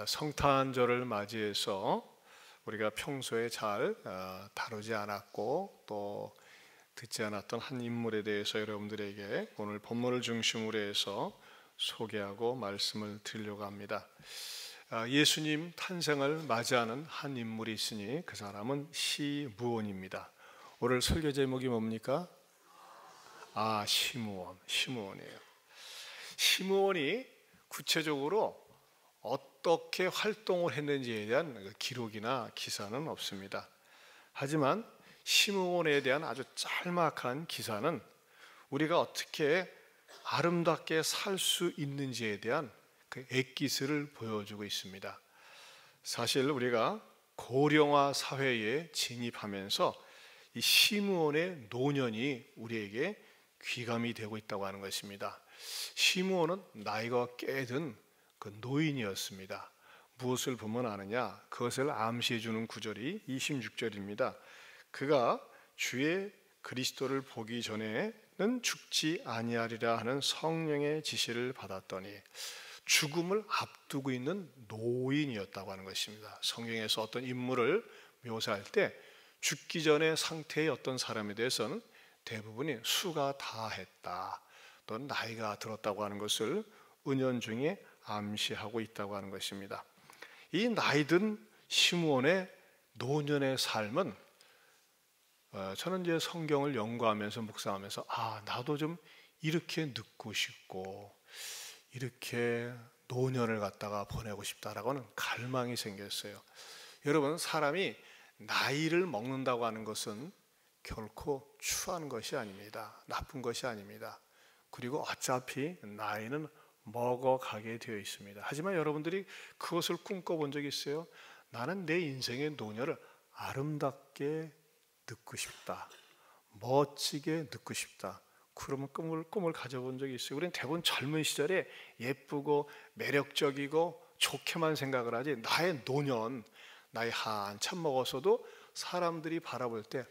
성탄절을 맞이해서 우리가 평소에 잘 다루지 않았고 또 듣지 않았던 한 인물에 대해서 여러분들에게 오늘 본문을 중심으로 해서 소개하고 말씀을 드리려고 합니다. 예수님 탄생을 맞이하는 한 인물이 있으니 그 사람은 시므온입니다. 오늘 설교 제목이 뭡니까? 시므온이에요. 시므온이 구체적으로 어떻게 활동을 했는지에 대한 기록이나 기사는 없습니다. 하지만 시므온에 대한 아주 짤막한 기사는 우리가 어떻게 아름답게 살 수 있는지에 대한 그 액기스를 보여주고 있습니다. 사실 우리가 고령화 사회에 진입하면서 이 시므온의 노년이 우리에게 귀감이 되고 있다고 하는 것입니다. 시므온은 나이가 꽤 든 그 노인이었습니다. 무엇을 보면 아느냐? 그것을 암시해 주는 구절이 26절입니다. 그가 주의 그리스도를 보기 전에는 죽지 아니하리라 하는 성령의 지시를 받았더니 죽음을 앞두고 있는 노인이었다고 하는 것입니다. 성경에서 어떤 인물을 묘사할 때 죽기 전의 상태의 어떤 사람에 대해서는 대부분이 수가 다했다 또는 나이가 들었다고 하는 것을 은연중에 암시하고 있다고 하는 것입니다. 이 나이든 시므온의 노년의 삶은 저는 이제 성경을 연구하면서 묵상하면서 나도 좀 이렇게 늙고 싶고 이렇게 노년을 갖다가 보내고 싶다라고 하는 갈망이 생겼어요. 여러분, 사람이 나이를 먹는다고 하는 것은 결코 추한 것이 아닙니다. 나쁜 것이 아닙니다. 그리고 어차피 나이는 먹어가게 되어 있습니다. 하지만 여러분들이 그것을 꿈꿔본 적이 있어요? 나는 내 인생의 노년을 아름답게 늙고 싶다, 멋지게 늙고 싶다, 그러면 꿈을 가져본 적이 있어요. 우리는 대부분 젊은 시절에 예쁘고 매력적이고 좋게만 생각을 하지 나의 노년, 나이 한참 먹어서도 사람들이 바라볼 때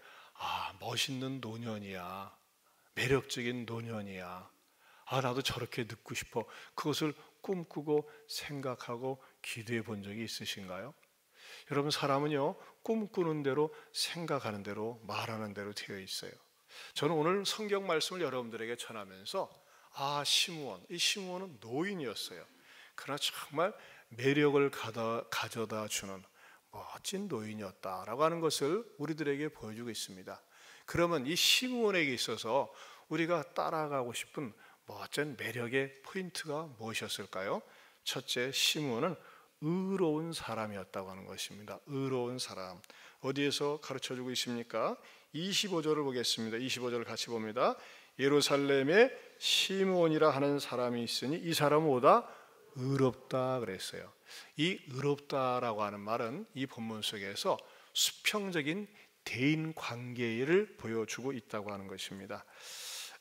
멋있는 노년이야, 매력적인 노년이야, 나도 저렇게 늙고 싶어, 그것을 꿈꾸고 생각하고 기도해 본 적이 있으신가요? 여러분, 사람은요 꿈꾸는 대로 생각하는 대로 말하는 대로 되어 있어요. 저는 오늘 성경 말씀을 여러분들에게 전하면서 이 시므온은 노인이었어요. 그러나 정말 매력을 가져다 주는 멋진 노인이었다라고 하는 것을 우리들에게 보여주고 있습니다. 그러면 이 시므온에게 있어서 우리가 따라가고 싶은 멋진 매력의 포인트가 무엇이었을까요? 첫째, 시므온은 의로운 사람이었다고 하는 것입니다. 의로운 사람. 어디에서 가르쳐주고 있습니까? 25절을 보겠습니다. 25절을 같이 봅니다. 예루살렘에 시므온이라 하는 사람이 있으니 이 사람은 뭐다? 의롭다 그랬어요. 이 의롭다라고 하는 말은 이 본문 속에서 수평적인 대인 관계를 보여주고 있다고 하는 것입니다.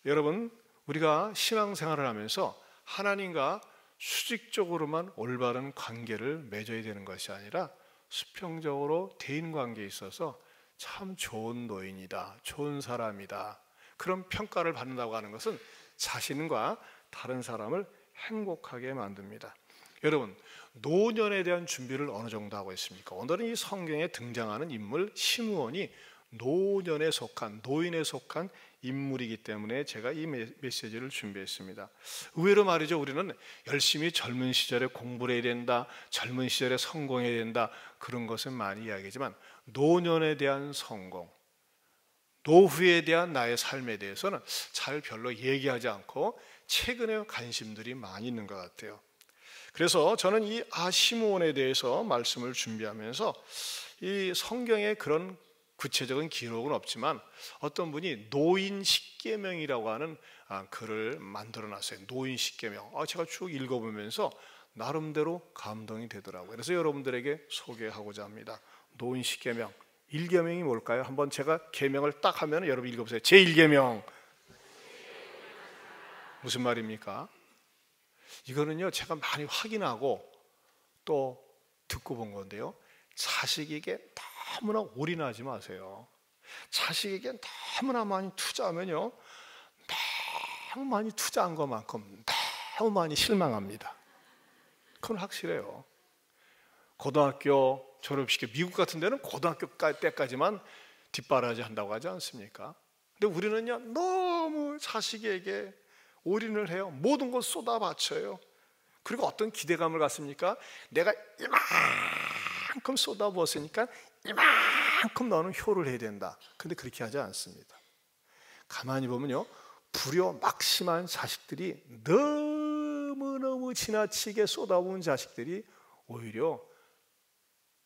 여러분, 우리가 신앙생활을 하면서 하나님과 수직적으로만 올바른 관계를 맺어야 되는 것이 아니라 수평적으로 대인관계에 있어서 참 좋은 노인이다, 좋은 사람이다, 그런 평가를 받는다고 하는 것은 자신과 다른 사람을 행복하게 만듭니다. 여러분, 노년에 대한 준비를 어느 정도 하고 있습니까? 오늘은 이 성경에 등장하는 인물 시므온이 노년에 속한, 노인에 속한 인물이기 때문에 제가 이 메시지를 준비했습니다. 의외로 말이죠, 우리는 열심히 젊은 시절에 공부를 해야 된다, 젊은 시절에 성공해야 된다, 그런 것은 많이 이야기하지만 노년에 대한 성공, 노후에 대한 나의 삶에 대해서는 잘 별로 얘기하지 않고 최근에 관심들이 많이 있는 것 같아요. 그래서 저는 이 시므온에 대해서 말씀을 준비하면서 이 성경에 그런 구체적인 기록은 없지만 어떤 분이 노인 십계명이라고 하는 글을 만들어놨어요. 노인 십계명. 제가 쭉 읽어보면서 나름대로 감동이 되더라고요. 그래서 여러분들에게 소개하고자 합니다. 노인 십계명. 1계명이 뭘까요? 한번 제가 계명을 딱 하면 여러분 읽어보세요. 제1계명. 무슨 말입니까? 이거는요 제가 많이 확인하고 또 듣고 본 건데요, 자식에게 너무나 올인하지 마세요. 자식에게 너무나 많이 투자하면요, 너무 많이 투자한 것만큼 너무 많이 실망합니다. 그건 확실해요. 고등학교 졸업시켜, 미국 같은 데는 고등학교 때까지만 뒷바라지 한다고 하지 않습니까? 근데 우리는요, 너무 자식에게 올인을 해요. 모든 걸 쏟아 바쳐요. 그리고 어떤 기대감을 갖습니까? 내가 이만큼 쏟아부었으니까 이만큼 너는 효를 해야 된다. 근데 그렇게 하지 않습니다. 가만히 보면요, 불효막심한 자식들이, 너무너무 지나치게 쏟아부은 자식들이 오히려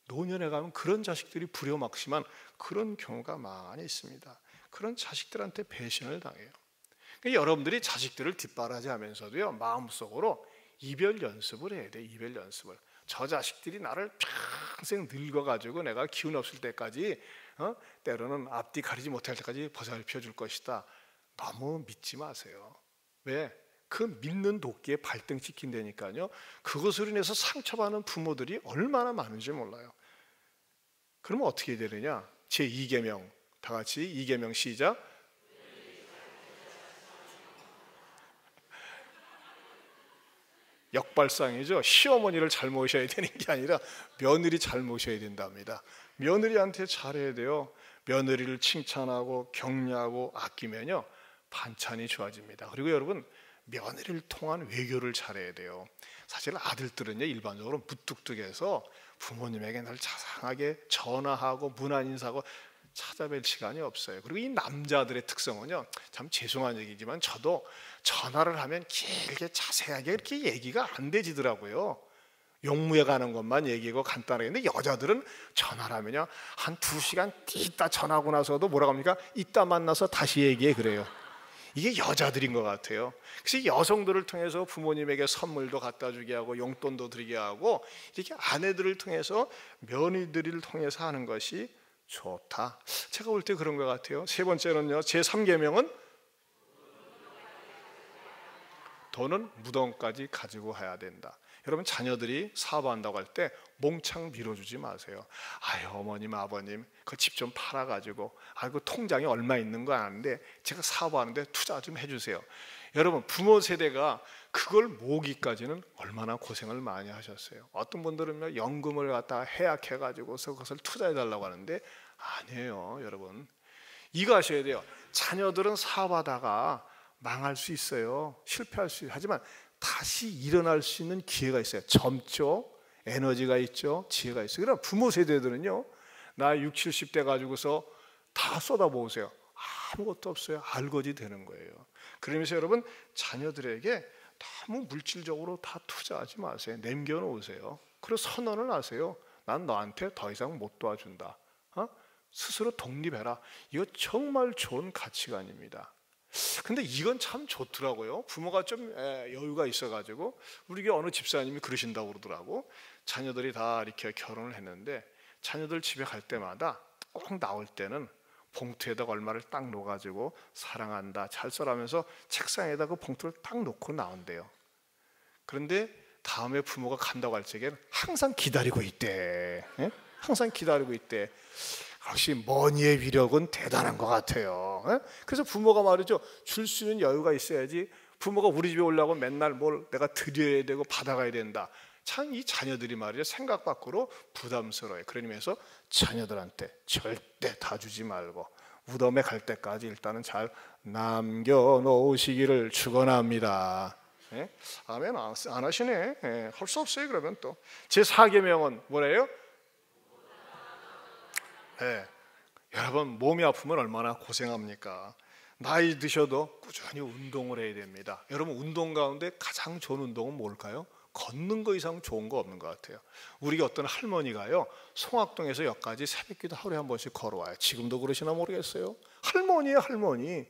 노년에 가면 그런 자식들이 불효막심한 그런 경우가 많이 있습니다. 그런 자식들한테 배신을 당해요. 그러니까 여러분들이 자식들을 뒷바라지하면서도요, 마음속으로 이별 연습을 해야 돼. 이별 연습을. 저 자식들이 나를 평생 늙어가지고 내가 기운 없을 때까지, 때로는 앞뒤 가리지 못할 때까지 보살펴 줄 것이다. 너무 믿지 마세요. 왜? 그 믿는 도끼에 발등찍힌다니까요. 그것으로 인해서 상처받는 부모들이 얼마나 많은지 몰라요. 그러면 어떻게 되느냐? 제2계명, 다 같이 2계명 시작. 역발상이죠. 시어머니를 잘 모셔야 되는 게 아니라 며느리 잘 모셔야 된답니다. 며느리한테 잘해야 돼요. 며느리를 칭찬하고 격려하고 아끼면요, 반찬이 좋아집니다. 그리고 여러분, 며느리를 통한 외교를 잘해야 돼요. 사실 아들들은요, 일반적으로 무뚝뚝해서 부모님에게 늘 자상하게 전화하고 문안 인사하고 찾아뵐 시간이 없어요. 그리고 이 남자들의 특성은요, 참 죄송한 얘기지만 저도 전화를 하면 길게 자세하게 이렇게 얘기가 안 되지더라고요. 용무에 가는 것만 얘기하고 간단하게. 근데 여자들은 전화를 하면요, 한 2시간 있다 전화하고 나서도 뭐라고 합니까? 이따 만나서 다시 얘기해, 그래요. 이게 여자들인 것 같아요. 그래서 여성들을 통해서 부모님에게 선물도 갖다 주게 하고 용돈도 드리게 하고, 이렇게 아내들을 통해서 며느리들을 통해서 하는 것이 좋다. 제가 볼 때 그런 것 같아요. 세 번째는요, 제3계명은 돈은 무덤까지 가지고 가야 된다. 여러분, 자녀들이 사업한다고 할 때 몽창 밀어주지 마세요. 아유, 어머님 아버님 그 집 좀 팔아가지고, 아이고 통장에 얼마 있는 거 아는데 제가 사업하는데 투자 좀 해주세요. 여러분, 부모 세대가 그걸 모으기까지는 얼마나 고생을 많이 하셨어요. 어떤 분들은 연금을 갖다 해약해가지고서 그것을 투자해달라고 하는데 아니에요. 여러분, 이거 하셔야 돼요. 자녀들은 사업하다가 망할 수 있어요. 실패할 수 있어요. 하지만 다시 일어날 수 있는 기회가 있어요. 젊죠, 에너지가 있죠, 지혜가 있어요. 그러나 부모 세대들은요, 나 60, 70대 가지고서 다 쏟아부으세요. 아무것도 없어요. 알거지 되는 거예요. 그러면서 여러분, 자녀들에게 너무 물질적으로 다 투자하지 마세요. 남겨놓으세요. 그리고 선언을 하세요. 난 너한테 더 이상 못 도와준다. 스스로 독립해라. 이거 정말 좋은 가치관입니다. 근데 이건 참 좋더라고요. 부모가 좀 여유가 있어가지고, 우리 게 어느 집사님이 그러신다고 그러더라고. 자녀들이 다 이렇게 결혼을 했는데 자녀들 집에 갈 때마다 꼭 나올 때는 봉투에다가 얼마를 딱 넣어가지고 사랑한다, 잘 써라면서 책상에다 그 봉투를 딱 놓고 나온대요. 그런데 다음에 부모가 간다고 할 적에는 항상 기다리고 있대. 항상 기다리고 있대. 역시 머니의 위력은 대단한 것 같아요. 그래서 부모가 말이죠, 줄 수 있는 여유가 있어야지. 부모가 우리 집에 오려고 맨날 뭘 내가 드려야 되고 받아가야 된다. 참 이 자녀들이 말이죠, 생각 밖으로 부담스러워요. 그러면서 자녀들한테 절대 다 주지 말고 무덤에 갈 때까지 일단은 잘 남겨놓으시기를 축원합니다. 아멘. 안 하시네. 할 수 없어요. 그러면 또 제4계명은 뭐래요? 여러분, 몸이 아프면 얼마나 고생합니까? 나이 드셔도 꾸준히 운동을 해야 됩니다. 여러분, 운동 가운데 가장 좋은 운동은 뭘까요? 걷는 거 이상 좋은 거 없는 것 같아요. 우리 어떤 할머니가요, 송악동에서 여기까지 새벽기도 하루에 한 번씩 걸어와요. 지금도 그러시나 모르겠어요. 할머니예요, 할머니.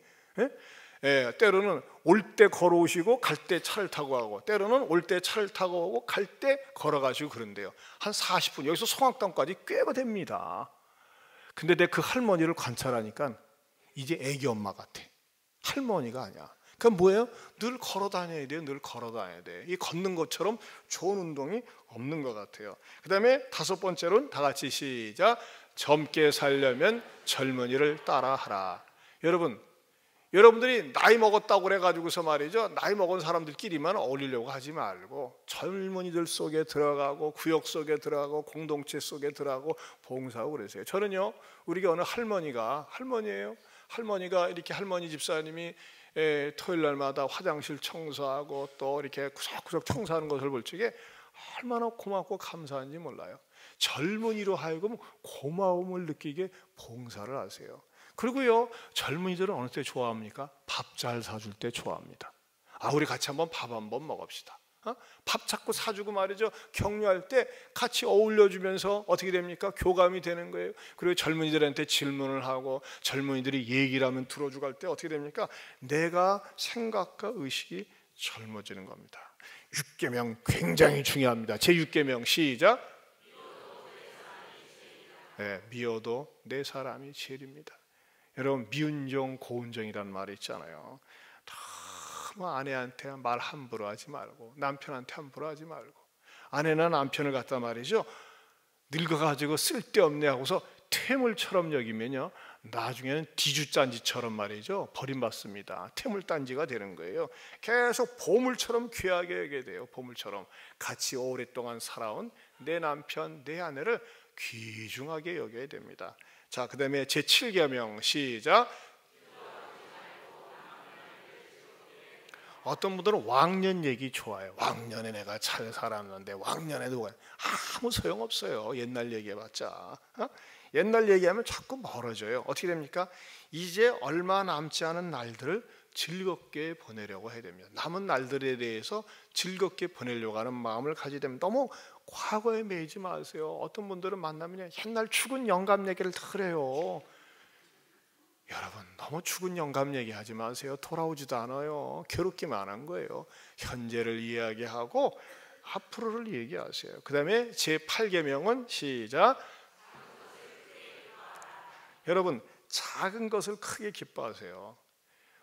때로는 올 때 걸어오시고 갈 때 차를 타고 가고, 때로는 올 때 차를 타고 오고 갈 때 걸어가시고 그런데요, 한 40분, 여기서 송악동까지 꽤가 됩니다. 근데 내 그 할머니를 관찰하니까 이제 애기 엄마 같아. 할머니가 아니야. 그럼 뭐예요? 늘 걸어 다녀야 돼요. 늘 걸어 다녀야 돼. 이 걷는 것처럼 좋은 운동이 없는 것 같아요. 그 다음에 5번째로는 다 같이 시작. 젊게 살려면 젊은이를 따라하라. 여러분, 여러분들이 나이 먹었다고 그래가지고서 말이죠, 나이 먹은 사람들끼리만 어울리려고 하지 말고 젊은이들 속에 들어가고 구역 속에 들어가고 공동체 속에 들어가고 봉사하고 그러세요. 저는요, 우리 어느 할머니예요. 할머니가 이렇게 할머니 집사님이 토요일 날마다 화장실 청소하고 또 이렇게 구석구석 청소하는 것을 볼 적에 얼마나 고맙고 감사한지 몰라요. 젊은이로 하여금 고마움을 느끼게 봉사를 하세요. 그리고요, 젊은이들은 어느 때 좋아합니까? 밥 잘 사줄 때 좋아합니다. 우리 같이 한번 밥 한번 먹읍시다. 밥 자꾸 사주고 말이죠, 격려할 때 같이 어울려주면서 어떻게 됩니까? 교감이 되는 거예요. 그리고 젊은이들한테 질문을 하고 젊은이들이 얘기를 하면 들어주고 할 때 어떻게 됩니까? 내가 생각과 의식이 젊어지는 겁니다. 6계명 굉장히 중요합니다. 제 6계명 시작. 미워도 내 사람이 제일입니다. 여러분, 미운 종 고운 종이라는 말이 있잖아요. 너무 아내한테 말 함부로 하지 말고 남편한테 함부로 하지 말고, 아내나 남편을 갖다 말이죠, 늙어가지고 쓸데없네 하고서 퇴물처럼 여기면요, 나중에는 디주짠지처럼 말이죠, 버림받습니다. 퇴물단지가 되는 거예요. 계속 보물처럼 귀하게 여겨야 돼요. 보물처럼 같이 오랫동안 살아온 내 남편, 내 아내를 귀중하게 여겨야 됩니다. 자, 그 다음에 제7계명 시작. 어떤 분들은 왕년 얘기 좋아해요. 왕년에 내가 잘 살았는데, 왕년에도 아무 소용없어요. 옛날 얘기해봤자. 옛날 얘기하면 자꾸 멀어져요. 어떻게 됩니까? 이제 얼마 남지 않은 날들을 즐겁게 보내려고 해야 됩니다. 남은 날들에 대해서 즐겁게 보내려고 하는 마음을 가지게 되면 너무 과거에 매이지 마세요. 어떤 분들은 만나면 옛날 죽은 영감 얘기를 다 그래요. 여러분, 너무 죽은 영감 얘기하지 마세요. 돌아오지도 않아요. 괴롭기만 한 거예요. 현재를 이야기하고 앞으로를 얘기하세요. 그 다음에 제8계명은 시작. 여러분, 작은 것을 크게 기뻐하세요.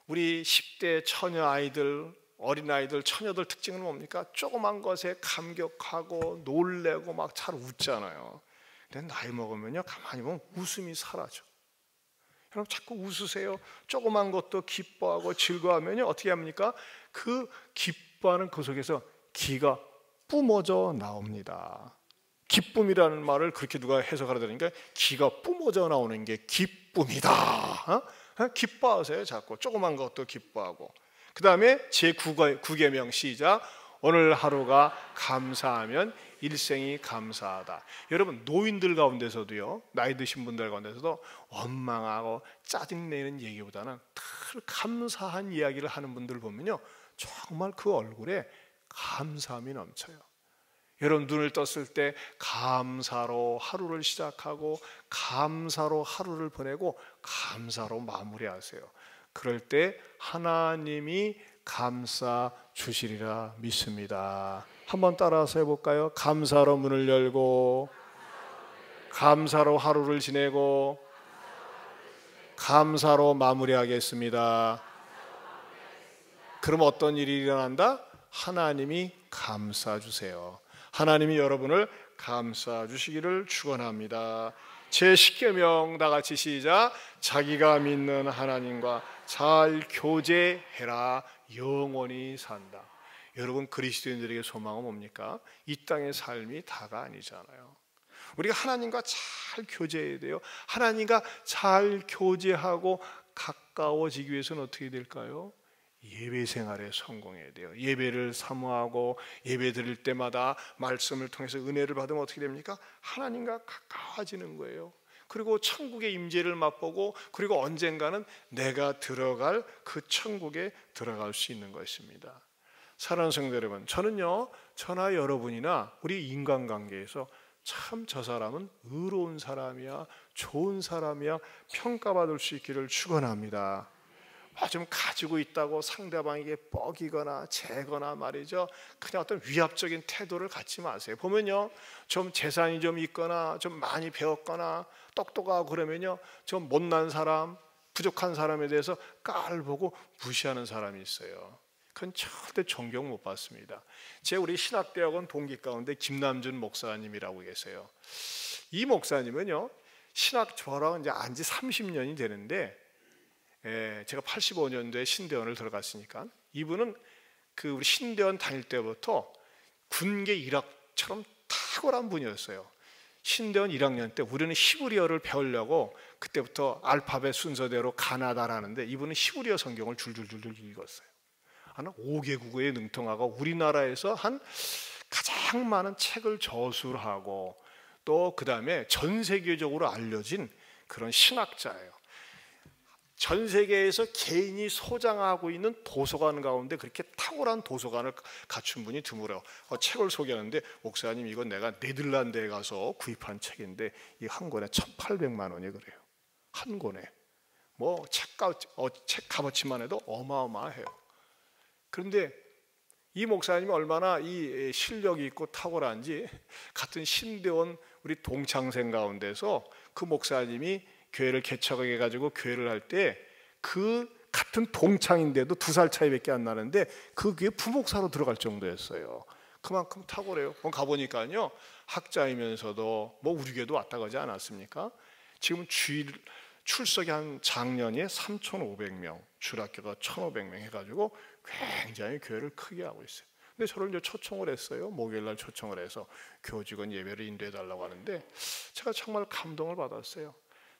우리 10대 처녀 아이들, 어린아이들, 처녀들 특징은 뭡니까? 조그만 것에 감격하고 놀래고 막 잘 웃잖아요. 근데 나이 먹으면요, 가만히 보면 웃음이 사라져. 여러분, 자꾸 웃으세요. 조그만 것도 기뻐하고 즐거워하면요, 어떻게 합니까? 그 기뻐하는 그 속에서 기가 뿜어져 나옵니다. 기쁨이라는 말을 그렇게 누가 해석하려니까 기가 뿜어져 나오는 게 기쁨이다. 기뻐하세요. 자꾸 조그만 것도 기뻐하고. 그 다음에 제9계명 시작. 오늘 하루가 감사하면 일생이 감사하다. 여러분, 노인들 가운데서도요, 나이 드신 분들 가운데서도 원망하고 짜증내는 얘기보다는 늘 감사한 이야기를 하는 분들 보면요, 정말 그 얼굴에 감사함이 넘쳐요. 여러분, 눈을 떴을 때 감사로 하루를 시작하고 감사로 하루를 보내고 감사로 마무리하세요. 그럴 때 하나님이 감싸 주시리라 믿습니다. 한번 따라서 해볼까요? 감사로 문을 열고 감사로 하루를 지내고 감사로 마무리하겠습니다. 그럼 어떤 일이 일어난다? 하나님이 감싸 주세요. 하나님이 여러분을 감싸 주시기를 축원합니다. 제10계명 다 같이 시작. 자기가 믿는 하나님과 잘 교제해라 영원히 산다. 여러분, 그리스도인들에게 소망은 뭡니까? 이 땅의 삶이 다가 아니잖아요. 우리가 하나님과 잘 교제해야 돼요. 하나님과 잘 교제하고 가까워지기 위해서는 어떻게 될까요? 예배 생활에 성공해야 돼요. 예배를 사모하고 예배 드릴 때마다 말씀을 통해서 은혜를 받으면 어떻게 됩니까? 하나님과 가까워지는 거예요. 그리고 천국의 임재를 맛보고, 그리고 언젠가는 내가 들어갈 그 천국에 들어갈 수 있는 것입니다. 사랑하는 성도 여러분, 저는요, 저나 여러분이나 우리 인간관계에서 참 저 사람은 의로운 사람이야, 좋은 사람이야 평가받을 수 있기를 축원합니다. 좀 가지고 있다고 상대방에게 뻐기거나 재거나 말이죠, 그냥 어떤 위압적인 태도를 갖지 마세요. 보면요, 좀 재산이 좀 있거나 좀 많이 배웠거나 똑똑하고 그러면요, 좀 못난 사람, 부족한 사람에 대해서 깔보고 무시하는 사람이 있어요. 그건 절대 존경 못 받습니다. 우리 신학대학원 동기 가운데 김남준 목사님이라고 계세요. 이 목사님은요, 신학 저랑 이제 안지 30년이 되는데 제가 85년도에 신대원을 들어갔으니까 이분은 우리 신대원 다닐 때부터 군계 일학처럼 탁월한 분이었어요. 신대원 1학년 때 우리는 히브리어를 배우려고 그때부터 알파벳 순서대로 가나다라는데 이분은 히브리어 성경을 줄줄줄줄 읽었어요. 한 5개국어에 능통하고 우리나라에서 한 가장 많은 책을 저술하고 또 그 다음에 전 세계적으로 알려진 그런 신학자예요. 전 세계에서 개인이 소장하고 있는 도서관 가운데 그렇게 탁월한 도서관을 갖춘 분이 드물어요. 책을 소개하는데 목사님 이건 내가 네덜란드에 가서 구입한 책인데 이 한 권에 1,800만 원이 그래요. 한 권에 뭐 책 값어치만 해도 어마어마해요. 그런데 이 목사님이 얼마나 이 실력이 있고 탁월한지 같은 신대원 우리 동창생 가운데서 그 목사님이 교회를 개척해 가지고 교회를 할 때 그 같은 동창인데도 2살 차이밖에 안 나는데 그 교회 부목사로 들어갈 정도였어요. 그만큼 탁월해요. 가보니까요 학자이면서도 뭐 우리 교회도 왔다 가지 않았습니까? 지금 출석이 한 작년에 3,500명, 주일학교가 1,500명 해가지고 굉장히 교회를 크게 하고 있어요. 근데 저를 이제 초청을 했어요. 목요일날 초청을 해서 교직원 예배를 인도해달라고 하는데 제가 정말 감동을 받았어요.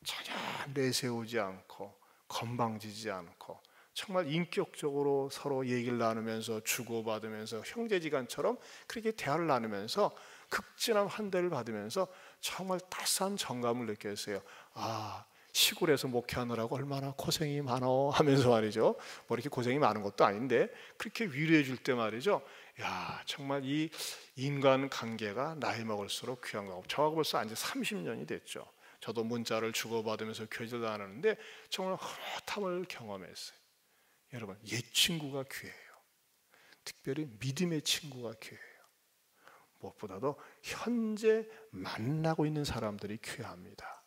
전혀 내세우지 않고 건방지지 않고 정말 인격적으로 서로 얘기를 나누면서 주고받으면서 형제지간처럼 그렇게 대화를 나누면서 극진한 환대를 받으면서 정말 따스한 정감을 느꼈어요. 아, 시골에서 목회하느라고 얼마나 고생이 많어 하면서 말이죠. 뭐 이렇게 고생이 많은 것도 아닌데 그렇게 위로해 줄 때 말이죠. 야, 정말 이 인간 관계가 나이 먹을수록 귀한 거고 저하고 벌써 이제 30년이 됐죠. 저도 문자를 주고받으면서 교제를 나누는데 정말 흐뭇함을 경험했어요. 여러분, 옛 친구가 귀해요. 특별히 믿음의 친구가 귀해요. 무엇보다도 현재 만나고 있는 사람들이 귀합니다.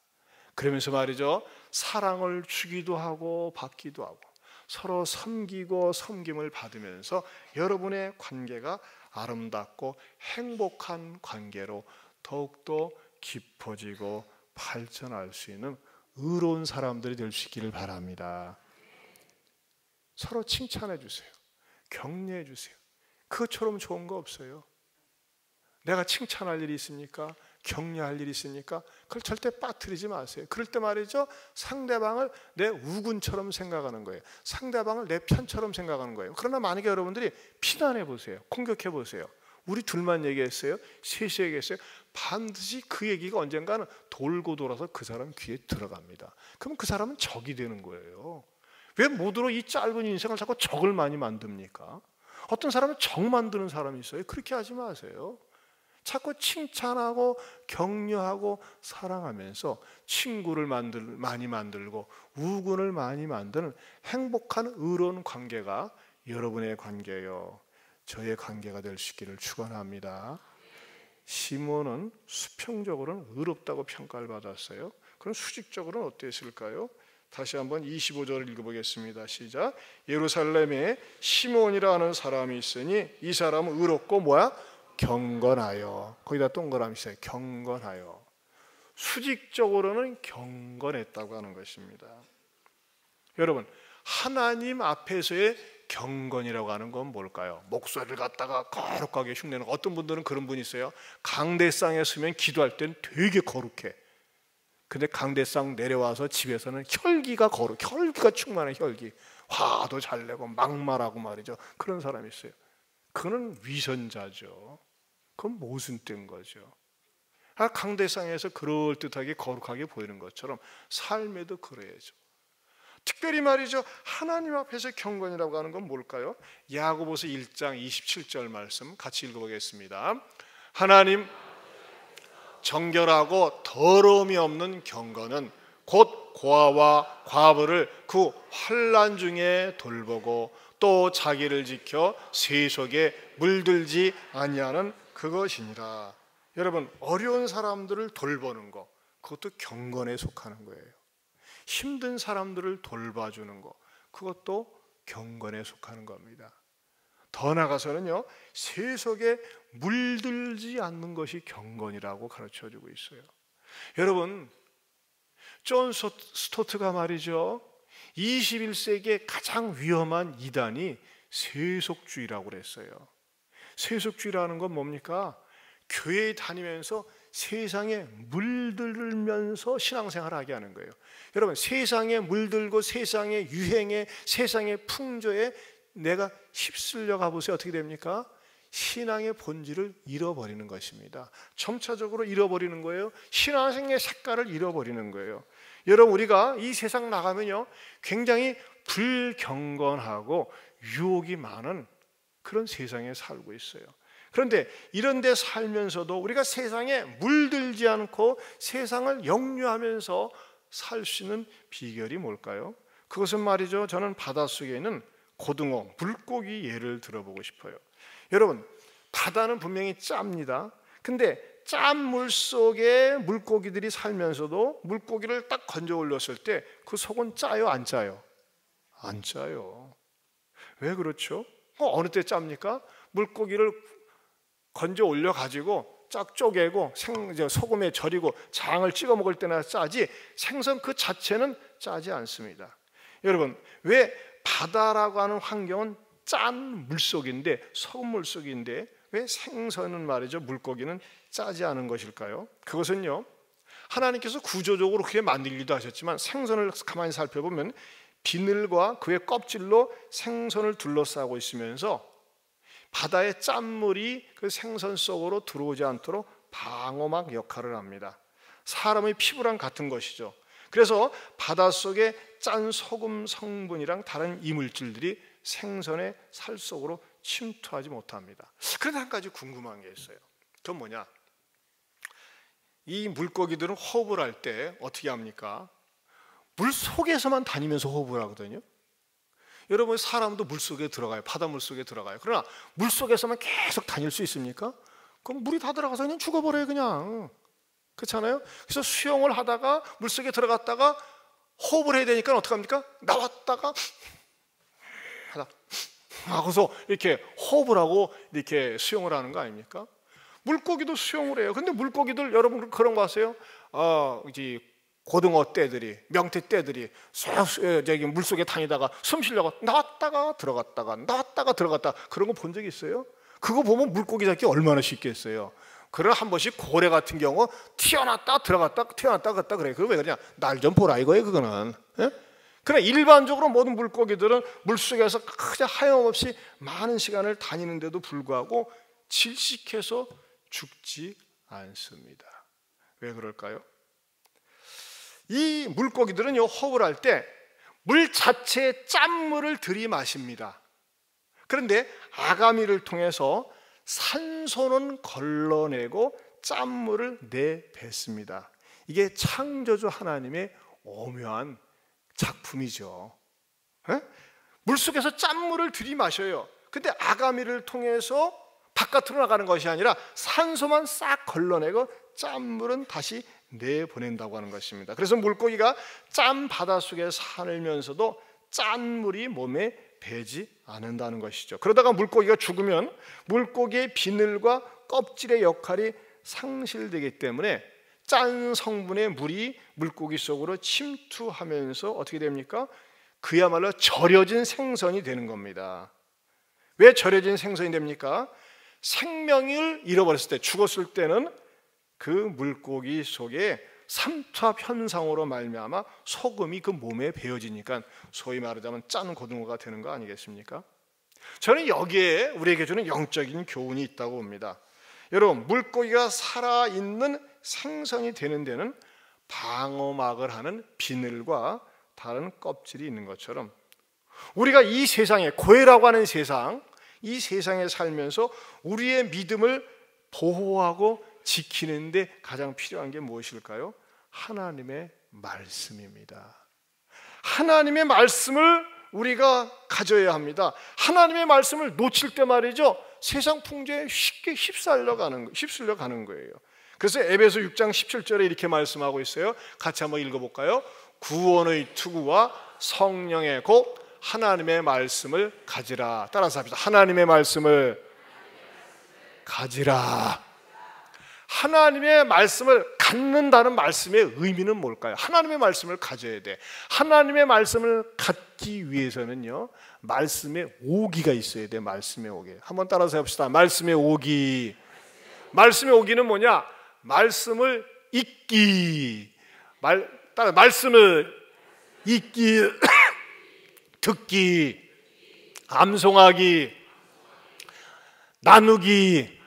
그러면서 말이죠, 사랑을 주기도 하고 받기도 하고 서로 섬기고 섬김을 받으면서 여러분의 관계가 아름답고 행복한 관계로 더욱더 깊어지고 발전할 수 있는 의로운 사람들이 될 수 있기를 바랍니다. 서로 칭찬해 주세요. 격려해 주세요. 그것처럼 좋은 거 없어요. 내가 칭찬할 일이 있습니까? 격려할 일이 있습니까? 그걸 절대 빠뜨리지 마세요. 그럴 때 말이죠, 상대방을 내 우군처럼 생각하는 거예요. 상대방을 내 편처럼 생각하는 거예요. 그러나 만약에 여러분들이 비난해 보세요. 공격해 보세요. 우리 둘만 얘기했어요? 셋이 얘기했어요? 반드시 그 얘기가 언젠가는 돌고 돌아서 그 사람 귀에 들어갑니다. 그럼 그 사람은 적이 되는 거예요. 왜 모두로 이 짧은 인생을 자꾸 적을 많이 만듭니까? 어떤 사람은 적 만드는 사람이 있어요. 그렇게 하지 마세요. 자꾸 칭찬하고 격려하고 사랑하면서 친구를 많이 만들고 우군을 많이 만드는 행복한 의로운 관계가 여러분의 관계요, 저의 관계가 될 수 있기를 축원합니다. 시몬은 수평적으로는 의롭다고 평가를 받았어요. 그럼 수직적으로는 어땠을까요? 다시 한번 25절을 읽어보겠습니다. 시작. 예루살렘에 시몬이라 하는 사람이 있으니 이 사람은 의롭고 뭐야? 경건하여. 거기다 동그라미 써요. 경건하여. 수직적으로는 경건했다고 하는 것입니다. 여러분, 하나님 앞에서의 경건이라고 하는 건 뭘까요? 목소리를 갖다가 거룩하게 흉내는, 어떤 분들은 그런 분이 있어요. 강대상에 서면 기도할 땐 되게 거룩해. 근데 강대상 내려와서 집에서는 혈기가 충만한 혈기, 화도 잘 내고 막말하고 말이죠. 그런 사람이 있어요. 그는 위선자죠. 그건 모순된 거죠. 강대상에서 그럴듯하게 거룩하게 보이는 것처럼 삶에도 그래야죠. 특별히 말이죠, 하나님 앞에서 경건이라고 하는 건 뭘까요? 야고보서 1장 27절 말씀 같이 읽어보겠습니다. 하나님 정결하고 더러움이 없는 경건은 곧 고아와 과부를 그 환난 중에 돌보고 또 자기를 지켜 세속에 물들지 아니하는 그것이니라. 여러분, 어려운 사람들을 돌보는 것, 그것도 경건에 속하는 거예요. 힘든 사람들을 돌봐주는 것, 그것도 경건에 속하는 겁니다. 더 나아가서는요, 세속에 물들지 않는 것이 경건이라고 가르쳐주고 있어요. 여러분, 존 스토트가 말이죠, 21세기의 가장 위험한 이단이 세속주의라고 그랬어요. 세속주의라는 건 뭡니까? 교회에 다니면서 세상에 물들면서 신앙생활을 하게 하는 거예요. 여러분, 세상에 물들고 세상의 유행에, 세상의 풍조에 내가 휩쓸려 가보세요. 어떻게 됩니까? 신앙의 본질을 잃어버리는 것입니다. 점차적으로 잃어버리는 거예요. 신앙생의 색깔을 잃어버리는 거예요. 여러분, 우리가 이 세상 나가면요, 굉장히 불경건하고 유혹이 많은 그런 세상에 살고 있어요. 그런데 이런 데 살면서도 우리가 세상에 물들지 않고 세상을 역류하면서 살 수 있는 비결이 뭘까요? 그것은 말이죠, 저는 바닷속에 있는 고등어, 물고기 예를 들어보고 싶어요. 여러분, 바다는 분명히 짭니다. 근데 짠 물 속에 물고기들이 살면서도 물고기를 딱 건져 올렸을 때 그 속은 짜요, 안 짜요? 안 짜요. 왜 그렇죠? 어느 때 짭니까? 물고기를 건져 올려 가지고 쫙 쪼개고 소금에 절이고 장을 찍어 먹을 때나 짜지, 생선 그 자체는 짜지 않습니다. 여러분, 왜 바다라고 하는 환경은 짠 물속인데, 소금 물속인데 왜 생선은 말이죠, 물고기는 짜지 않은 것일까요? 그것은요, 하나님께서 구조적으로 그렇게 만들기도 하셨지만 생선을 가만히 살펴보면 비늘과 그의 껍질로 생선을 둘러싸고 있으면서 바다의 짠물이 그 생선 속으로 들어오지 않도록 방어막 역할을 합니다. 사람의 피부랑 같은 것이죠. 그래서 바닷속에 짠 소금 성분이랑 다른 이물질들이 생선의 살 속으로 침투하지 못합니다. 그런데 한 가지 궁금한 게 있어요. 그건 뭐냐? 이 물고기들은 호흡을 할 때 어떻게 합니까? 물 속에서만 다니면서 호흡을 하거든요. 여러분, 사람도 물속에 들어가요. 바닷물 속에 들어가요. 그러나 물속에서만 계속 다닐 수 있습니까? 그럼 물이 다 들어가서 그냥 죽어버려요, 그냥. 그렇잖아요? 그래서 수영을 하다가 물속에 들어갔다가 호흡을 해야 되니까 어떻게 합니까? 나왔다가 하다 하고서 이렇게 호흡을 하고 이렇게 수영을 하는 거 아닙니까? 물고기도 수영을 해요. 근데 물고기들, 여러분 그런 거 아세요? 이제 고등어 떼들이, 명태 떼들이 저기 물속에 다니다가 숨 쉬려고 나왔다가 들어갔다가 나왔다가 들어갔다, 그런 거 본 적 있어요? 그거 보면 물고기 잡기 얼마나 쉽겠어요. 그러나 한 번씩 고래 같은 경우 튀어났다 들어갔다 튀어났다 갔다 그래. 그거 왜 그러냐? 날 좀 보라 이거예요, 그거는. 예? 그러나 일반적으로 모든 물고기들은 물속에서 그냥 하염없이 많은 시간을 다니는데도 불구하고 질식해서 죽지 않습니다. 왜 그럴까요? 이 물고기들은요, 호흡을 할 때 물 자체의 짠물을 들이마십니다. 그런데 아가미를 통해서 산소는 걸러내고 짠물을 내뱉습니다. 이게 창조주 하나님의 오묘한 작품이죠. 에? 물속에서 짠물을 들이마셔요. 근데 아가미를 통해서 바깥으로 나가는 것이 아니라 산소만 싹 걸러내고 짠물은 다시 내보낸다고 하는 것입니다. 그래서 물고기가 짠 바닷속에 살면서도 짠물이 몸에 배지 않는다는 것이죠. 그러다가 물고기가 죽으면 물고기의 비늘과 껍질의 역할이 상실되기 때문에 짠 성분의 물이 물고기 속으로 침투하면서 어떻게 됩니까? 그야말로 절여진 생선이 되는 겁니다. 왜 절여진 생선이 됩니까? 생명을 잃어버렸을 때, 죽었을 때는 그 물고기 속에 삼투압 현상으로 말미암아 소금이 그 몸에 배어지니까 소위 말하자면 짠 고등어가 되는 거 아니겠습니까? 저는 여기에 우리에게 주는 영적인 교훈이 있다고 봅니다. 여러분, 물고기가 살아있는 생선이 되는 데는 방어막을 하는 비늘과 다른 껍질이 있는 것처럼 우리가 이 세상에, 고해라고 하는 세상, 이 세상에 살면서 우리의 믿음을 보호하고 지키는데 가장 필요한 게 무엇일까요? 하나님의 말씀입니다. 하나님의 말씀을 우리가 가져야 합니다. 하나님의 말씀을 놓칠 때 말이죠, 세상 풍조에 쉽게 휩쓸려 가는 거예요. 그래서 에베소 6장 17절에 이렇게 말씀하고 있어요. 같이 한번 읽어볼까요? 구원의 투구와 성령의 곧 하나님의 말씀을 가지라. 따라서 합시다. 하나님의 말씀을 가지라. 하나님의 말씀을 갖는다는 말씀의 의미는 뭘까요? 하나님의 말씀을 가져야 돼. 하나님의 말씀을 갖기 위해서는요, 말씀의 오기가 있어야 돼. 말씀의 오기. 한번 따라서 해봅시다. 말씀의 오기. 말씀의 오기는 뭐냐? 말씀을 읽기. 말씀을 읽기, 듣기, 암송하기, 나누기,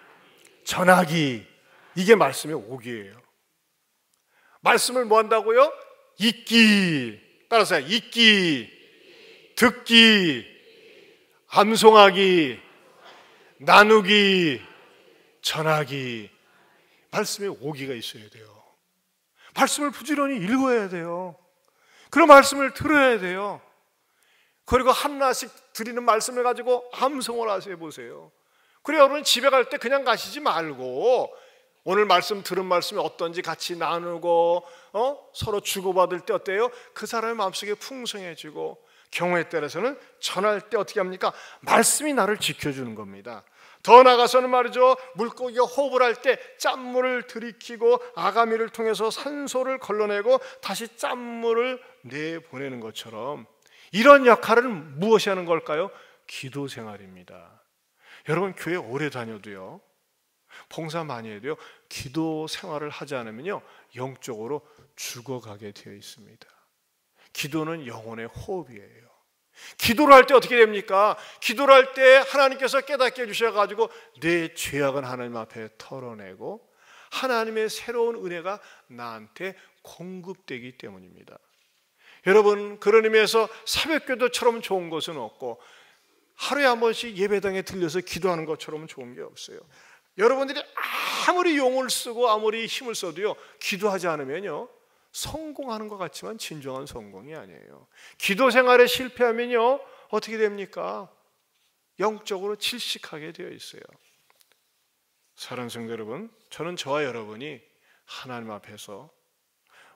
전하기. 이게 말씀의 오기예요. 말씀을 뭐 한다고요? 읽기. 따라서 읽기, 듣기, 암송하기, 나누기, 전하기. 말씀의 오기가 있어야 돼요. 말씀을 부지런히 읽어야 돼요. 그런 말씀을 들어야 돼요. 그리고 하나씩 드리는 말씀을 가지고 암송을 하세요. 보세요. 그래요. 여러분 집에 갈 때 그냥 가시지 말고 오늘 말씀 들은 말씀이 어떤지 같이 나누고 서로 주고받을 때 어때요? 그 사람의 마음속에 풍성해지고, 경우에 따라서는 전할 때 어떻게 합니까? 말씀이 나를 지켜주는 겁니다. 더 나아가서는 말이죠, 물고기가 호흡을 할 때 짠물을 들이키고 아가미를 통해서 산소를 걸러내고 다시 짠물을 내보내는 것처럼, 이런 역할을 무엇이 하는 걸까요? 기도 생활입니다. 여러분 교회 오래 다녀도요, 봉사 많이 해도요, 기도 생활을 하지 않으면요 영적으로 죽어가게 되어 있습니다. 기도는 영혼의 호흡이에요. 기도를 할 때 어떻게 됩니까? 기도를 할 때 하나님께서 깨닫게 해주셔가지고 내 죄악은 하나님 앞에 털어내고 하나님의 새로운 은혜가 나한테 공급되기 때문입니다. 여러분, 그런 의미에서 새벽기도처럼 좋은 것은 없고 하루에 한 번씩 예배당에 들려서 기도하는 것처럼 좋은 게 없어요. 여러분들이 아무리 용을 쓰고 아무리 힘을 써도요, 기도하지 않으면요 성공하는 것 같지만 진정한 성공이 아니에요. 기도 생활에 실패하면요 어떻게 됩니까? 영적으로 질식하게 되어 있어요. 사랑하는 성도 여러분, 저는 저와 여러분이 하나님 앞에서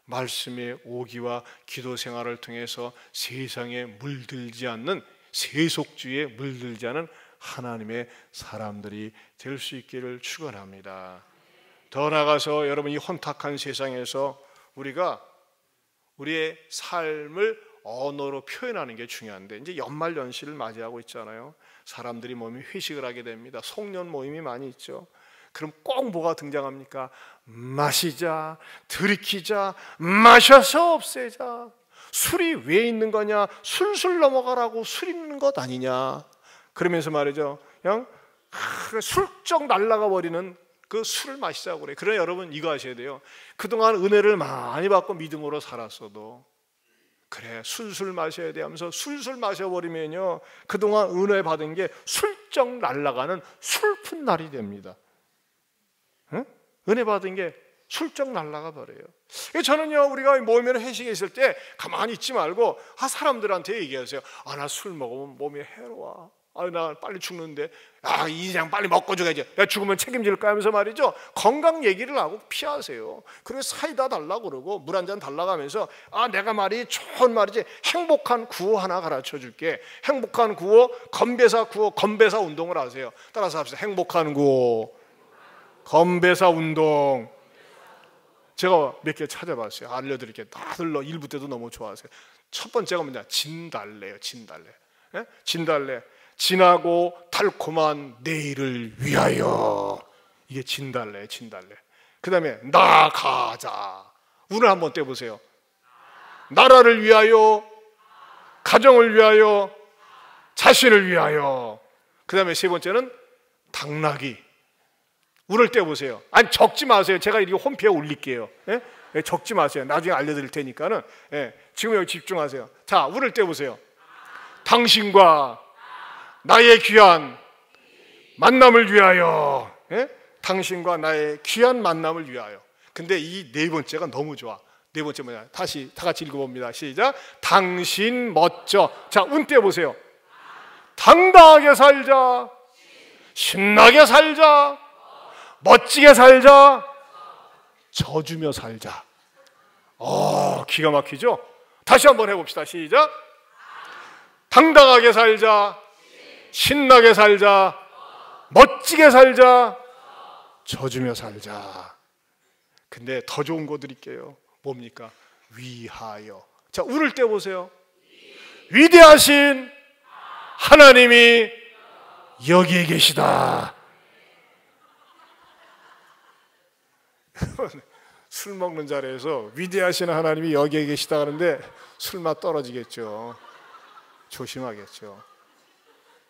말씀의 오기와 기도 생활을 통해서 세상에 물들지 않는, 세속주의에 물들지 않은 하나님의 사람들이 될 수 있기를 축원합니다. 더 나아가서 여러분, 이 혼탁한 세상에서 우리가 우리의 삶을 언어로 표현하는 게 중요한데, 이제 연말 연시를 맞이하고 있잖아요. 사람들이 모임이 회식을 하게 됩니다. 송년 모임이 많이 있죠. 그럼 꼭 뭐가 등장합니까? 마시자, 들이키자, 마셔서 없애자. 술이 왜 있는 거냐? 술술 넘어가라고 술 있는 것 아니냐? 그러면서 말이죠, 그냥 술쩍 날아가 버리는 그 술을 마시자고 그래. 그러나 여러분 이거 아셔야 돼요. 그동안 은혜를 많이 받고 믿음으로 살았어도 그래 술술 마셔야 돼 하면서 술술 마셔버리면요 그동안 은혜 받은 게 술쩍 날아가는 슬픈 날이 됩니다. 응? 은혜 받은 게 술쩍 날아가 버려요. 저는요, 우리가 모이면 회식에 있을 때 가만히 있지 말고 사람들한테 얘기하세요. 나 술 먹으면 몸이 해로워. 나 빨리 죽는데, 이장 빨리 먹고 죽어야지. 야, 죽으면 책임질까 하면서 말이죠, 건강 얘기를 하고 피하세요. 그리고 사이다 달라고 그러고 물 한 잔 달라고 하면서 내가 말이 좋은 말이지, 행복한 구호 하나 가르쳐 줄게. 행복한 구호, 건배사 구호, 건배사 운동을 하세요. 따라서 합시다. 행복한 구호, 건배사 운동. 제가 몇 개 찾아봤어요. 알려드릴게요. 다들 1부 때도 너무 좋아하세요. 첫 번째가 뭐냐? 진달래예요. 진달래. 예? 진달래. 진하고 달콤한 내일을 위하여. 이게 진달래, 진달래. 그 다음에 나가자. 운을 한번 떼보세요. 나라를 위하여, 가정을 위하여, 자신을 위하여. 그 다음에 세 번째는 당나귀. 운을 떼보세요. 적지 마세요. 제가 이렇게 홈페이지에 올릴게요. 예? 적지 마세요. 나중에 알려드릴 테니까는. 지금 여기 집중하세요. 자, 운을 떼보세요. 당신과 나의 귀한 만남을 위하여. 당신과 나의 귀한 만남을 위하여. 근데 이 네 번째가 너무 좋아. 네 번째 뭐냐? 다시 다 같이 읽어봅니다. 시작. 당신 멋져. 자, 운 떼보세요. 당당하게 살자, 신나게 살자, 멋지게 살자, 져주며 살자. 기가 막히죠? 다시 한번 해봅시다. 시작. 당당하게 살자, 신나게 살자, 멋지게 살자, 져주며 살자. 근데 더 좋은 거 드릴게요. 뭡니까? 위하여. 자, 울을 때 보세요. 위대하신 하나님이 여기에 계시다. 술 먹는 자리에서 위대하신 하나님이 여기에 계시다 하는데 술맛 떨어지겠죠. 조심하겠죠.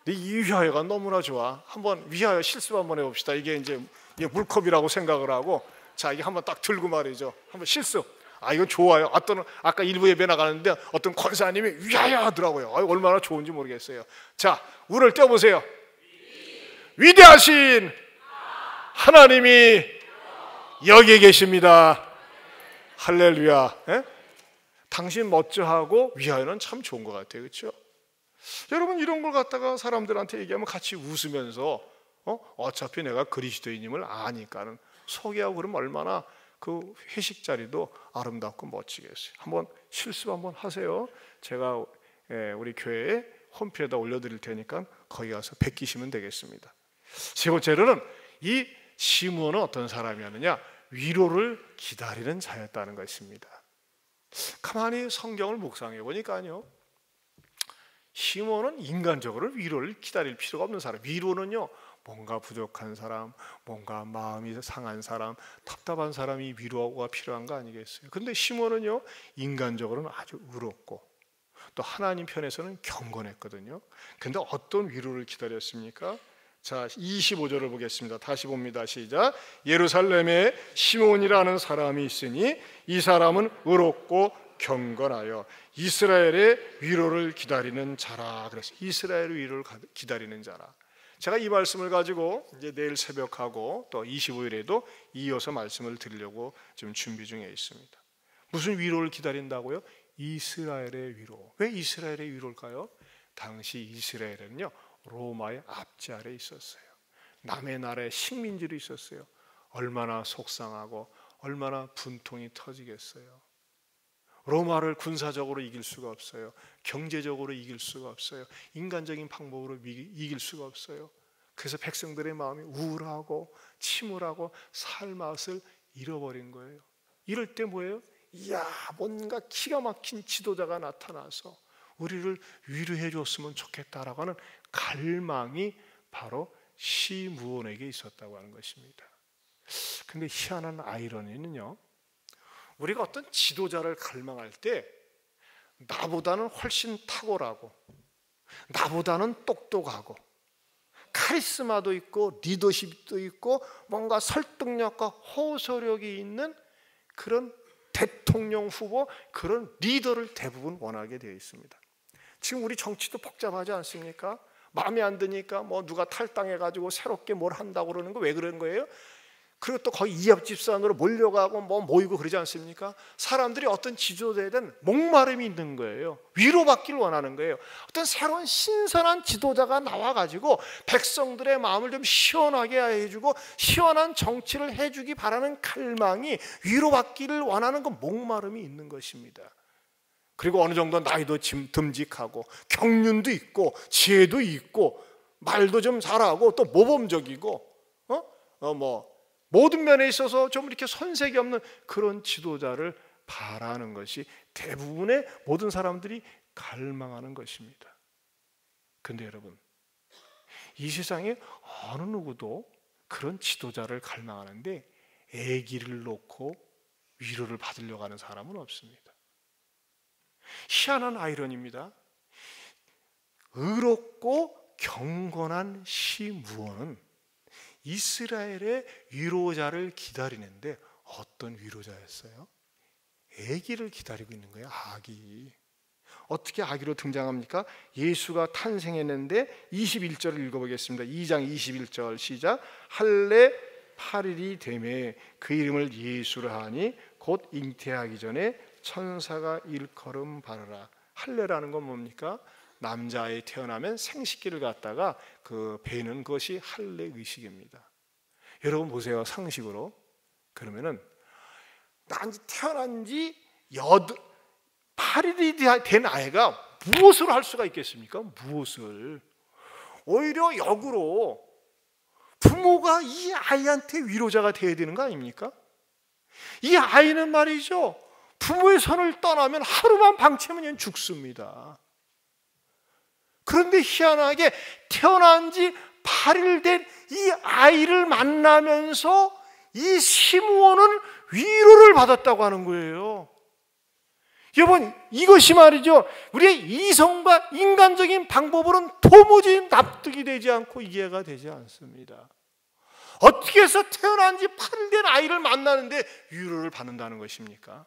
근데 이 위하여가 너무나 좋아. 한번 위하여 실습 한번 해봅시다. 이게 이제 물컵이라고 생각을 하고, 자, 이게 한번 딱 들고 말이죠. 한번 실습. 아, 이건 좋아요. 아까 일부 예배 나가는데 어떤 권사님이 위하여 하더라고요. 얼마나 좋은지 모르겠어요. 자, 울을 떼보세요. 위대하신 하나님이 여기에 계십니다. 할렐루야. 에? 당신 멋져하고 위하여는 참 좋은 것 같아요. 그렇죠? 여러분, 이런 걸 갖다가 사람들한테 얘기하면 같이 웃으면서 어차피 내가 그리스도인임을 아니까는 소개하고 그러면 얼마나 그 회식 자리도 아름답고 멋지겠어요. 한번 실습 한번 하세요. 제가 우리 교회에 홈페이지에다 올려드릴 테니까 거기 가서 베끼시면 되겠습니다. 세 번째로는 이 시므온은 어떤 사람이었느냐? 위로를 기다리는 자였다는 것입니다. 가만히 성경을 묵상해 보니까요, 시므온은 인간적으로 위로를 기다릴 필요가 없는 사람. 위로는요, 뭔가 부족한 사람, 뭔가 마음이 상한 사람, 답답한 사람이 위로가 필요한 거 아니겠어요? 근데 시므온은요, 인간적으로는 아주 의롭고 또 하나님 편에서는 경건했거든요. 근데 어떤 위로를 기다렸습니까? 자, 25절을 보겠습니다. 다시 봅니다. 시작. 예루살렘에 시므온이라는 사람이 있으니 이 사람은 의롭고 경건하여 이스라엘의 위로를 기다리는 자라. 그래서 이스라엘의 위로를 기다리는 자라. 제가 이 말씀을 가지고 이제 내일 새벽하고 또 25일에도 이어서 말씀을 드리려고 지금 준비 중에 있습니다. 무슨 위로를 기다린다고요? 이스라엘의 위로. 왜 이스라엘의 위로일까요? 당시 이스라엘은요, 로마의 압제 아래 있었어요. 남의 나라의 식민지로 있었어요. 얼마나 속상하고 얼마나 분통이 터지겠어요. 로마를 군사적으로 이길 수가 없어요. 경제적으로 이길 수가 없어요. 인간적인 방법으로 이길 수가 없어요. 그래서 백성들의 마음이 우울하고 침울하고 살 맛을 잃어버린 거예요. 이럴 때 뭐예요? 이야, 뭔가 기가 막힌 지도자가 나타나서 우리를 위로해 줬으면 좋겠다라고 하는 갈망이 바로 시므온에게 있었다고 하는 것입니다. 근데 희한한 아이러니는요, 우리가 어떤 지도자를 갈망할 때 나보다는 훨씬 탁월하고 나보다는 똑똑하고 카리스마도 있고 리더십도 있고 뭔가 설득력과 호소력이 있는 그런 대통령 후보, 그런 리더를 대부분 원하게 되어 있습니다. 지금 우리 정치도 복잡하지 않습니까? 마음에 안 드니까 뭐 누가 탈당해가지고 새롭게 뭘 한다고 그러는 거 왜 그런 거예요? 그리고 또 거의 이합집산으로 몰려가고 뭐 모이고 그러지 않습니까? 사람들이 어떤 지도자에 대한 목마름이 있는 거예요. 위로받기를 원하는 거예요. 어떤 새로운 신선한 지도자가 나와가지고 백성들의 마음을 좀 시원하게 해주고 시원한 정치를 해주기 바라는 갈망이, 위로받기를 원하는 그 목마름이 있는 것입니다. 그리고 어느 정도 나이도 듬직하고 경륜도 있고 지혜도 있고 말도 좀 잘하고 또 모범적이고 모든 면에 있어서 좀 이렇게 손색이 없는 그런 지도자를 바라는 것이 대부분의 모든 사람들이 갈망하는 것입니다. 그런데 여러분, 이 세상에 어느 누구도 그런 지도자를 갈망하는데 애기를 놓고 위로를 받으려고 하는 사람은 없습니다. 희한한 아이러니입니다. 의롭고 경건한 시므온은 이스라엘의 위로자를 기다리는데 어떤 위로자였어요? 아기를 기다리고 있는 거예요. 아기. 어떻게 아기로 등장합니까? 예수가 탄생했는데 21절을 읽어보겠습니다. 2장 21절 시작. 할례 8일이 되매 그 이름을 예수라 하니 곧 잉태하기 전에 천사가 일컬음 바르라. 할례라는 건 뭡니까? 남자아이 태어나면 생식기를 갖다가 그 베는 것이 할례 의식입니다. 여러분 보세요. 상식으로. 그러면은 난 태어난 지 8일이 된 아이가 무엇을 할 수가 있겠습니까? 무엇을? 오히려 역으로 부모가 이 아이한테 위로자가 되어야 되는 거 아닙니까? 이 아이는 말이죠, 부모의 손을 떠나면 하루만 방치하면 죽습니다. 그런데 희한하게 태어난 지 8일 된 이 아이를 만나면서 이 시므온은 위로를 받았다고 하는 거예요. 여러분, 이것이 말이죠, 우리의 이성과 인간적인 방법으로는 도무지 납득이 되지 않고 이해가 되지 않습니다. 어떻게 해서 태어난 지 8일 된 아이를 만나는데 위로를 받는다는 것입니까?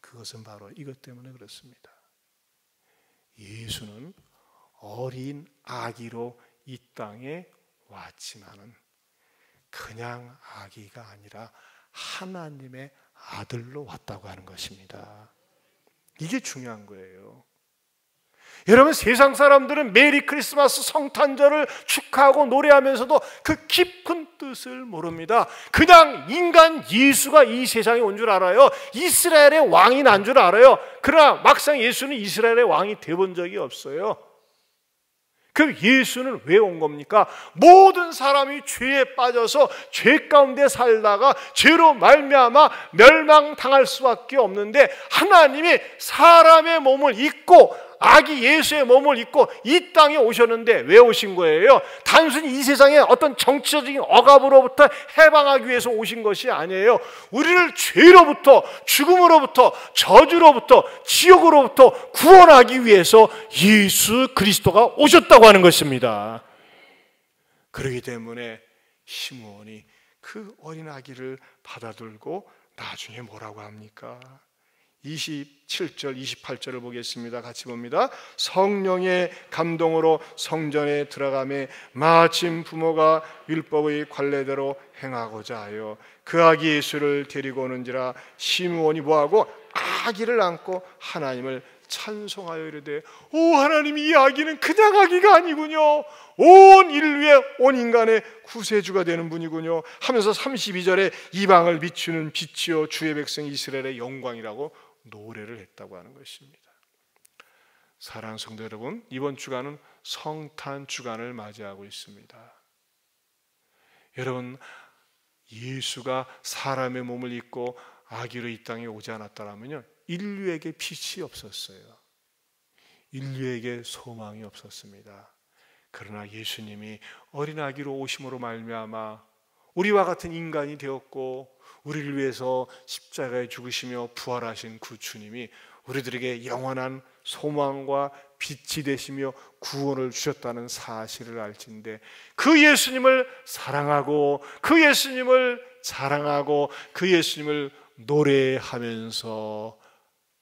그것은 바로 이것 때문에 그렇습니다. 예수는 어린 아기로 이 땅에 왔지만은 그냥 아기가 아니라 하나님의 아들로 왔다고 하는 것입니다. 이게 중요한 거예요. 여러분, 세상 사람들은 메리 크리스마스 성탄절을 축하하고 노래하면서도 그 깊은 뜻을 모릅니다. 그냥 인간 예수가 이 세상에 온 줄 알아요. 이스라엘의 왕이 난 줄 알아요. 그러나 막상 예수는 이스라엘의 왕이 되어본 적이 없어요. 그 예수는 왜 온 겁니까? 모든 사람이 죄에 빠져서 죄 가운데 살다가 죄로 말미암아 멸망당할 수밖에 없는데, 하나님이 사람의 몸을 입고 아기 예수의 몸을 입고 이 땅에 오셨는데 왜 오신 거예요? 단순히 이 세상의 어떤 정치적인 억압으로부터 해방하기 위해서 오신 것이 아니에요. 우리를 죄로부터, 죽음으로부터, 저주로부터, 지옥으로부터 구원하기 위해서 예수 그리스도가 오셨다고 하는 것입니다. 그렇기 때문에 시므온이 그 어린 아기를 받아들고 나중에 뭐라고 합니까? 27절, 28절을 보겠습니다. 같이 봅니다. 성령의 감동으로 성전에 들어가매 마침 부모가 율법의 관례대로 행하고자 하여 그 아기 예수를 데리고 오는지라 시므온이 뭐하고 아기를 안고 하나님을 찬송하여 이르되, 오 하나님, 이 아기는 그냥 아기가 아니군요. 온 인류의, 온 인간의 구세주가 되는 분이군요 하면서 32절에 이방을 비추는 빛이요 주의 백성 이스라엘의 영광이라고 노래를 했다고 하는 것입니다. 사랑하는 성도 여러분, 이번 주간은 성탄 주간을 맞이하고 있습니다. 여러분, 예수가 사람의 몸을 입고 아기로 이 땅에 오지 않았다면요, 인류에게 빛이 없었어요. 인류에게 소망이 없었습니다. 그러나 예수님이 어린 아기로 오심으로 말미암아 우리와 같은 인간이 되었고, 우리를 위해서 십자가에 죽으시며 부활하신 그 주님이 우리들에게 영원한 소망과 빛이 되시며 구원을 주셨다는 사실을 알진대, 그 예수님을 사랑하고 그 예수님을 자랑하고 그 예수님을 노래하면서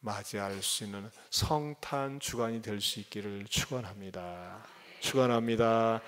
맞이할 수 있는 성탄 주간이 될 수 있기를 축원합니다. 축원합니다.